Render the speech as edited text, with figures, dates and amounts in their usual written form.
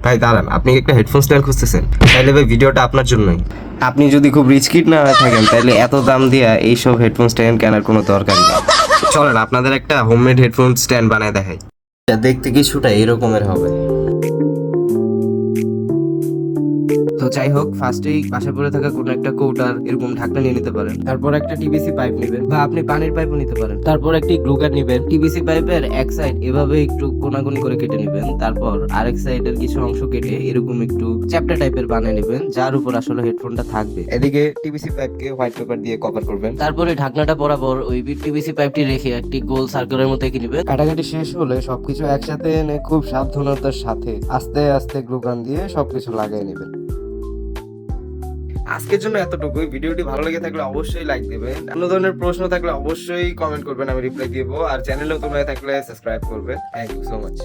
ভাই দাঁড়ান, আপনি কি একটা হেডফোন স্ট্যান্ড খুঁজতেছেন? তাইলে ভাই ভিডিওটা আপনার জন্যই। আপনি যদি খুব রিচ কিড না হয়ে থাকেন তাহলে এত দাম দিয়ে এইসব হেডফোন স্ট্যান্ড কেনার কোনো দরকার নেই। চলেন আপনাদের একটা হোমমেড হেডফোন স্ট্যান্ড বানায় দেখাই। এটা দেখতে কিছুটা এরকমের হবে। তো যাই হোক, ফার্স্টেই পাশে পড়ে থাকা কোনো একটা কৌটার এরকম ঢাকনা নিয়ে নিতে পারেন। তারপর একটা টিবিসি পাইপ নেবেন, বা আপনি পানির পাইপও নিতে পারেন। তারপর একটি গ্লুগান নেবেন। টিবিসি পাইপের এক সাইড এভাবে একটু কোনাকুনি করে কেটে নেবেন। তারপর আরেক সাইডের কিছু অংশ কেটে এরকম একটু চ্যাপ্টা টাইপের বানিয়ে নেবেন, যার উপর আসলে হেডফোনটা থাকবে। এদিকে টিবিসি পাইপকে হোয়াইট পেপার দিয়ে কভার করবেন। তারপরে ঢাকনাটা বরাবর ওই টিবিসি পাইপটি রেখে একটি গোল সার্কেলের মতো এঁকে নেবেন। কাটাকাটি শেষ হলে সবকিছু একসাথে এনে খুব সাবধানতার সাথে আস্তে আস্তে গ্লুগান দিয়ে সবকিছু লাগিয়ে নেবেন। আজকের জন্য এতটুকুই। ভিডিওটি ভালো লেগে থাকলে অবশ্যই লাইক দেবেন। অন্য ধরনের প্রশ্ন থাকলে অবশ্যই কমেন্ট করবেন, আমি রিপ্লাই দিব। আর চ্যানেলেও তোমরা থাকলে সাবস্ক্রাইব করবে। Thank you so much.